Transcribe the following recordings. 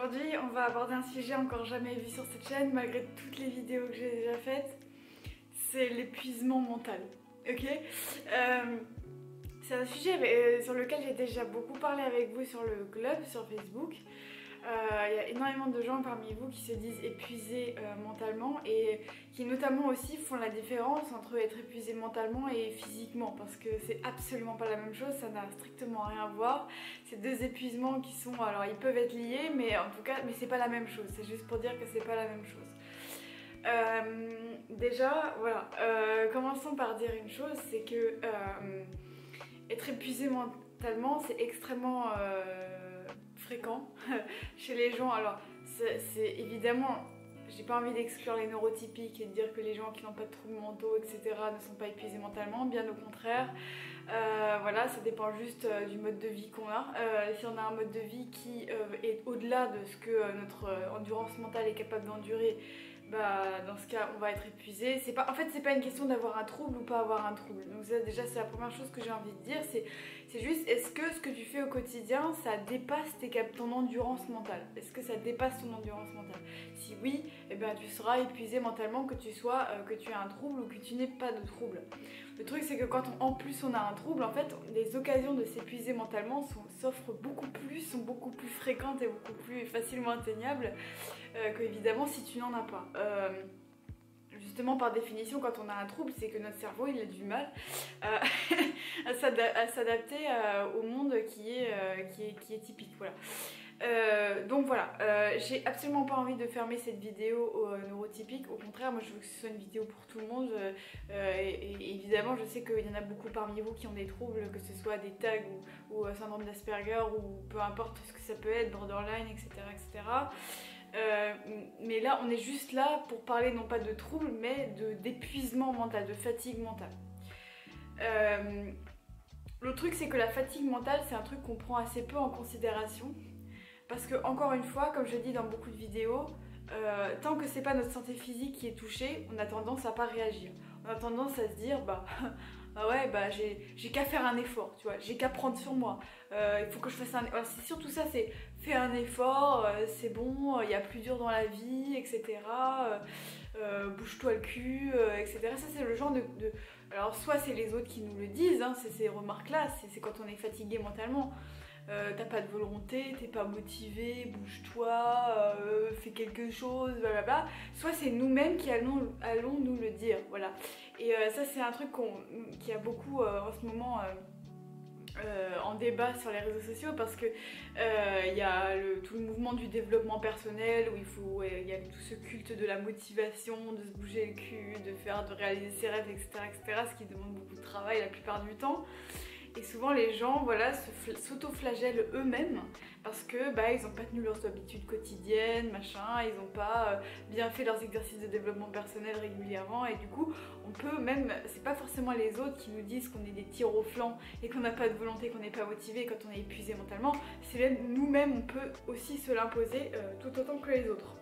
Aujourd'hui, on va aborder un sujet encore jamais vu sur cette chaîne, malgré toutes les vidéos que j'ai déjà faites. C'est l'épuisement mental. Ok, c'est un sujet sur lequel j'ai déjà beaucoup parlé avec vous sur le club, sur Facebook. Il y a énormément de gens parmi vous qui se disent épuisés mentalement et qui notamment aussi font la différence entre être épuisé mentalement et physiquement, parce que c'est absolument pas la même chose, ça n'a strictement rien à voir. C'est deux épuisements qui sont, alors ils peuvent être liés, mais en tout cas, mais c'est pas la même chose, c'est juste pour dire que c'est pas la même chose. Déjà, voilà, commençons par dire une chose, c'est que être épuisé mentalement, c'est extrêmement fréquent chez les gens. Alors, c'est évidemment, j'ai pas envie d'exclure les neurotypiques et de dire que les gens qui n'ont pas de troubles mentaux, etc., ne sont pas épuisés mentalement, bien au contraire. Voilà, ça dépend juste du mode de vie qu'on a. Si on a un mode de vie qui est au-delà de ce que notre endurance mentale est capable d'endurer, bah dans ce cas on va être épuisé. En fait c'est pas une question d'avoir un trouble ou pas avoir un trouble. Donc ça, déjà c'est la première chose que j'ai envie de dire, c'est juste, est-ce que ce que tu fais au quotidien ça dépasse ton endurance mentale? Est-ce que ça dépasse ton endurance mentale? Si oui, eh ben tu seras épuisé mentalement, que tu aies un trouble ou que tu n'aies pas de trouble. Le truc c'est que quand en plus on a un trouble, en fait les occasions de s'épuiser mentalement s'offrent beaucoup plus, sont beaucoup plus fréquentes et beaucoup plus facilement atteignables que évidemment si tu n'en as pas. Justement par définition, quand on a un trouble, c'est que notre cerveau il a du mal à s'adapter au monde qui est typique, voilà. Donc voilà, j'ai absolument pas envie de fermer cette vidéo aux neurotypiques. Au contraire, moi je veux que ce soit une vidéo pour tout le monde. Et évidemment, je sais qu'il y en a beaucoup parmi vous qui ont des troubles, que ce soit des tags ou syndrome d'Asperger ou peu importe ce que ça peut être, borderline, etc. etc. Mais là, on est juste là pour parler non pas de troubles, mais d'épuisement mental, de fatigue mentale. Le truc, c'est que la fatigue mentale, c'est un truc qu'on prend assez peu en considération. Parce que, encore une fois, comme je dis dans beaucoup de vidéos, tant que c'est pas notre santé physique qui est touchée, on a tendance à pas réagir. On a tendance à se dire, bah ouais, bah j'ai qu'à faire un effort, tu vois, j'ai qu'à prendre sur moi. Il faut que je fasse un effort. C'est surtout ça, c'est fais un effort, c'est bon, il y a plus dur dans la vie, etc. Bouge-toi le cul, etc. Ça, c'est le genre de... Alors, soit c'est les autres qui nous le disent, hein, c'est ces remarques-là, c'est quand on est fatigué mentalement. T'as pas de volonté, t'es pas motivé, bouge-toi, fais quelque chose, blablabla. Soit c'est nous-mêmes qui allons nous le dire, voilà. Et ça c'est un truc qui a beaucoup en ce moment en débat sur les réseaux sociaux, parce que il y a tout le mouvement du développement personnel où il y a tout ce culte de la motivation, de se bouger le cul, de réaliser ses rêves, etc., etc., ce qui demande beaucoup de travail la plupart du temps. Et souvent les gens, voilà, s'auto-flagellent eux-mêmes parce que bah, ils n'ont pas tenu leurs habitudes quotidiennes, machin, ils n'ont pas bien fait leurs exercices de développement personnel régulièrement, et du coup on peut même, c'est pas forcément les autres qui nous disent qu'on est des tirs au flanc et qu'on n'a pas de volonté, qu'on n'est pas motivé quand on est épuisé mentalement, c'est même nous-mêmes, on peut aussi se l'imposer tout autant que les autres.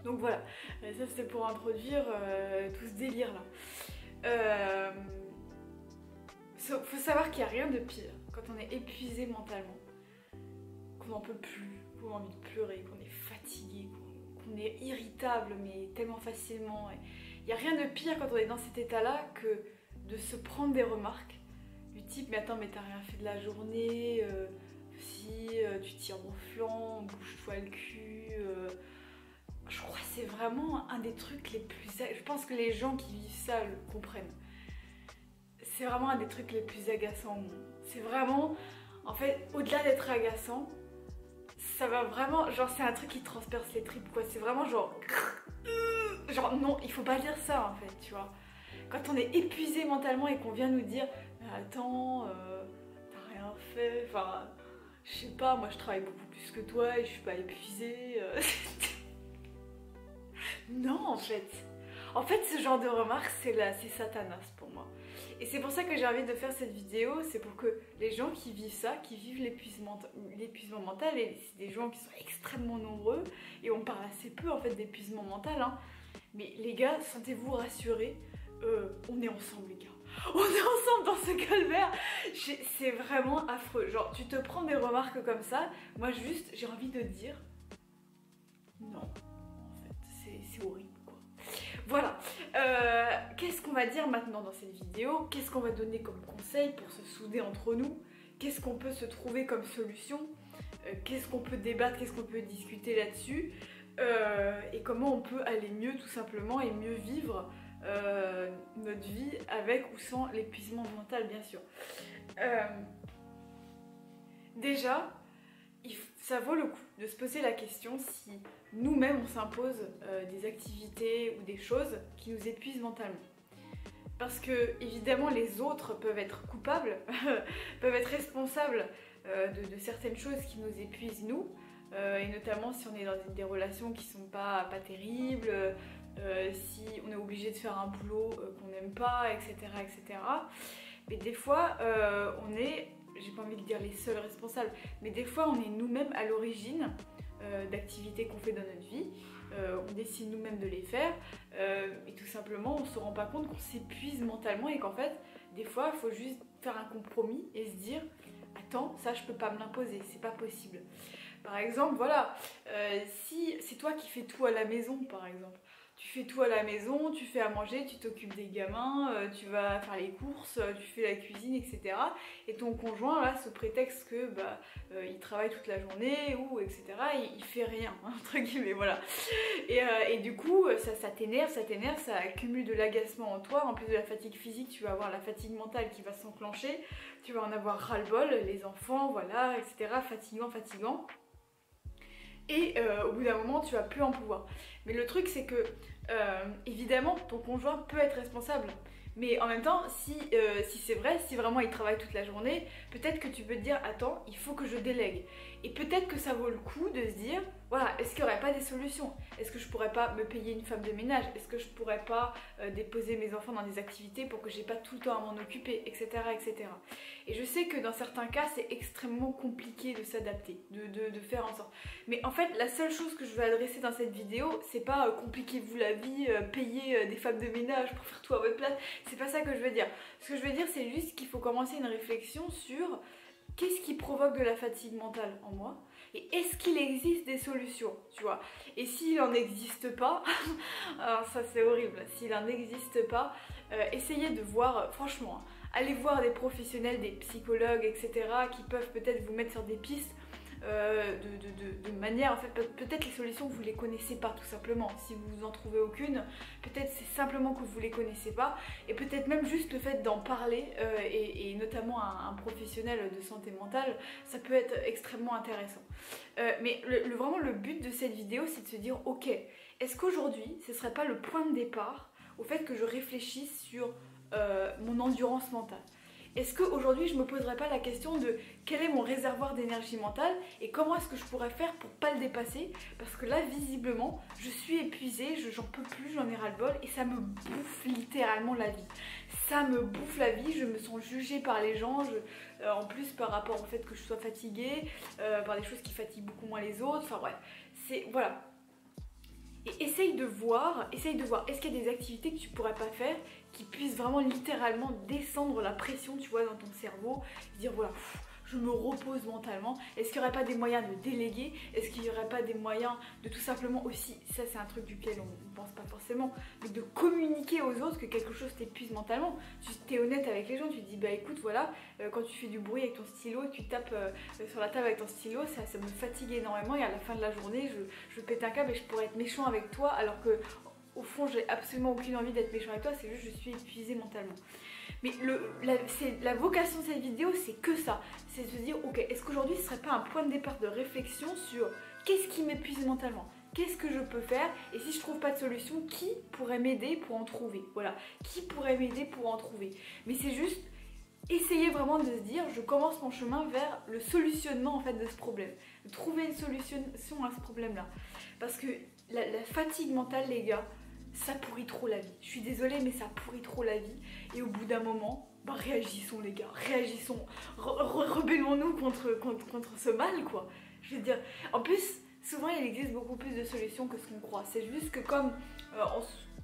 Donc voilà, ça c'était pour introduire tout ce délire là. Faut savoir qu'il n'y a rien de pire quand on est épuisé mentalement, qu'on n'en peut plus, qu'on a envie de pleurer, qu'on est fatigué, qu'on est irritable mais tellement facilement. Il n'y a rien de pire quand on est dans cet état-là que de se prendre des remarques du type mais attends, mais t'as rien fait de la journée, si tu tires au flanc, bouge-toi le cul. Je crois que c'est vraiment un des trucs les plus... Je pense que les gens qui vivent ça le comprennent. C'est vraiment un des trucs les plus agaçants au monde. C'est vraiment, en fait, au-delà d'être agaçant, ça va vraiment, genre c'est un truc qui transperce les tripes, quoi. C'est vraiment genre non, il faut pas dire ça en fait, tu vois. Quand on est épuisé mentalement et qu'on vient nous dire mais attends, t'as rien fait, enfin, je sais pas, moi je travaille beaucoup plus que toi et je suis pas épuisée. Non en fait. En fait, ce genre de remarques, c'est Satanas pour moi. Et c'est pour ça que j'ai envie de faire cette vidéo, c'est pour que les gens qui vivent ça, qui vivent l'épuisement mental, et c'est des gens qui sont extrêmement nombreux, et on parle assez peu en fait d'épuisement mental, hein. Mais les gars, sentez-vous rassurés, on est ensemble les gars. On est ensemble dans ce calvaire. C'est vraiment affreux. Genre, tu te prends des remarques comme ça, moi juste, j'ai envie de dire, Non, en fait, c'est horrible quoi. Voilà, qu'est-ce qu'on va dire maintenant dans cette vidéo? Qu'est-ce qu'on va donner comme conseil pour se souder entre nous? Qu'est-ce qu'on peut se trouver comme solution? Qu'est-ce qu'on peut débattre? Qu'est-ce qu'on peut discuter là-dessus? Et comment on peut aller mieux tout simplement et mieux vivre notre vie avec ou sans l'épuisement mental bien sûr. Déjà, ça vaut le coup de se poser la question si nous-mêmes on s'impose des activités ou des choses qui nous épuisent mentalement. Parce que évidemment les autres peuvent être coupables, peuvent être responsables de certaines choses qui nous épuisent nous, et notamment si on est dans des relations qui sont pas terribles, si on est obligé de faire un boulot qu'on n'aime pas, etc., etc. Mais des fois on est, j'ai pas envie de dire les seuls responsables, mais des fois on est nous-mêmes à l'origine d'activités qu'on fait dans notre vie, on décide nous-mêmes de les faire, et tout simplement on se rend pas compte qu'on s'épuise mentalement et qu'en fait des fois il faut juste faire un compromis et se dire attends, ça je peux pas me l'imposer, c'est pas possible. Par exemple, voilà, si c'est toi qui fais tout à la maison par exemple, tu fais tout à la maison, tu fais à manger, tu t'occupes des gamins, tu vas faire les courses, tu fais la cuisine, etc. Et ton conjoint, là, sous prétexte que il travaille toute la journée ou etc. Il fait rien, entre guillemets, voilà. Et du coup, ça t'énerve, ça accumule de l'agacement en toi. En plus de la fatigue physique, tu vas avoir la fatigue mentale qui va s'enclencher. Tu vas en avoir ras-le-bol, les enfants, voilà, etc. Fatigant. Et au bout d'un moment tu vas plus en pouvoir. Mais le truc c'est que évidemment ton conjoint peut être responsable, mais en même temps si c'est vrai, si vraiment il travaille toute la journée, peut-être que tu peux te dire attends, il faut que je délègue. Et peut-être que ça vaut le coup de se dire voilà, est-ce qu'il n'y aurait pas des solutions? Est-ce que je pourrais pas me payer une femme de ménage? Est-ce que je pourrais pas déposer mes enfants dans des activités pour que j'ai pas tout le temps à m'en occuper, etc., etc. Et je sais que dans certains cas c'est extrêmement compliqué de s'adapter, de faire en sorte. Mais en fait la seule chose que je veux adresser dans cette vidéo, c'est pas compliquez-vous la vie, payez des femmes de ménage pour faire tout à votre place, c'est pas ça que je veux dire. Ce que je veux dire c'est juste qu'il faut commencer une réflexion sur qu'est-ce qui provoque de la fatigue mentale en moi et est-ce qu'il existe des solutions, tu vois. Et s'il n'en existe pas, alors ça c'est horrible, s'il n'en existe pas, essayez de voir, franchement, allez voir des professionnels, des psychologues, etc. qui peuvent peut-être vous mettre sur des pistes de manière, en fait, peut-être les solutions vous les connaissez pas tout simplement, si vous en trouvez aucune, peut-être c'est simplement que vous les connaissez pas, et peut-être même juste le fait d'en parler, et notamment un professionnel de santé mentale, ça peut être extrêmement intéressant. Mais vraiment le but de cette vidéo c'est de se dire ok, est-ce qu'aujourd'hui ce serait pas le point de départ au fait que je réfléchisse sur mon endurance mentale? Est-ce qu'aujourd'hui je me poserais pas la question de quel est mon réservoir d'énergie mentale et comment est-ce que je pourrais faire pour pas le dépasser? Parce que là visiblement je suis épuisée, j'en peux plus, j'en ai ras-le-bol et ça me bouffe littéralement la vie. Ça me bouffe la vie, je me sens jugée par les gens, en plus par rapport au fait que je sois fatiguée, par des choses qui fatiguent beaucoup moins les autres, enfin bref, c'est voilà. Et essaye de voir, est-ce qu'il y a des activités que tu pourrais pas faire qui puissent vraiment littéralement descendre la pression, tu vois, dans ton cerveau, dire voilà, je me repose mentalement. Est-ce qu'il n'y aurait pas des moyens de déléguer? Est-ce qu'il n'y aurait pas des moyens de tout simplement aussi, ça c'est un truc duquel on ne pense pas forcément, mais de communiquer aux autres que quelque chose t'épuise mentalement. Tu es honnête avec les gens, tu te dis bah écoute voilà, quand tu fais du bruit avec ton stylo et que tu tapes sur la table avec ton stylo, ça me fatigue énormément et à la fin de la journée je pète un câble et je pourrais être méchant avec toi alors que au fond j'ai absolument aucune envie d'être méchant avec toi, c'est juste je suis épuisée mentalement. Mais la vocation de cette vidéo c'est que ça, c'est de se dire ok, est-ce qu'aujourd'hui ce serait pas un point de départ de réflexion sur qu'est-ce qui m'épuise mentalement, qu'est-ce que je peux faire, et si je trouve pas de solution, qui pourrait m'aider pour en trouver, voilà, qui pourrait m'aider pour en trouver. Mais c'est juste essayer vraiment de se dire je commence mon chemin vers le solutionnement en fait de ce problème, de trouver une solution à ce problème là, parce que la fatigue mentale les gars, ça pourrit trop la vie. Je suis désolée mais ça pourrit trop la vie et au bout d'un moment, bah réagissons les gars, réagissons, rebellons-nous contre ce mal quoi. Je veux dire, en plus souvent il existe beaucoup plus de solutions que ce qu'on croit, c'est juste que comme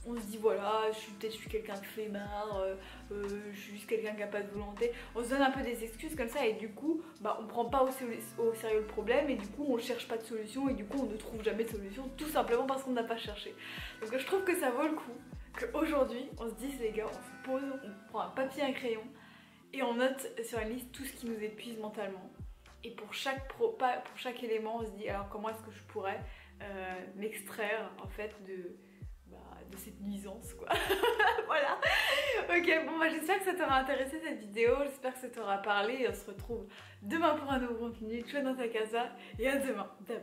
on se dit voilà, je suis quelqu'un de flemmard, je suis juste quelqu'un qui n'a pas de volonté. On se donne un peu des excuses comme ça et du coup bah, on prend pas au sérieux le problème et du coup on cherche pas de solution et du coup on ne trouve jamais de solution tout simplement parce qu'on n'a pas cherché. Donc je trouve que ça vaut le coup qu'aujourd'hui on se dise les gars, on se pose, on prend un papier, un crayon et on note sur une liste tout ce qui nous épuise mentalement. Et pour chaque élément on se dit alors comment est-ce que je pourrais m'extraire en fait de cette nuisance quoi. Voilà. Ok, bon bah j'espère que ça t'aura intéressé cette vidéo, j'espère que ça t'aura parlé et on se retrouve demain pour un nouveau contenu. Ciao dans ta casa et à demain. Dab.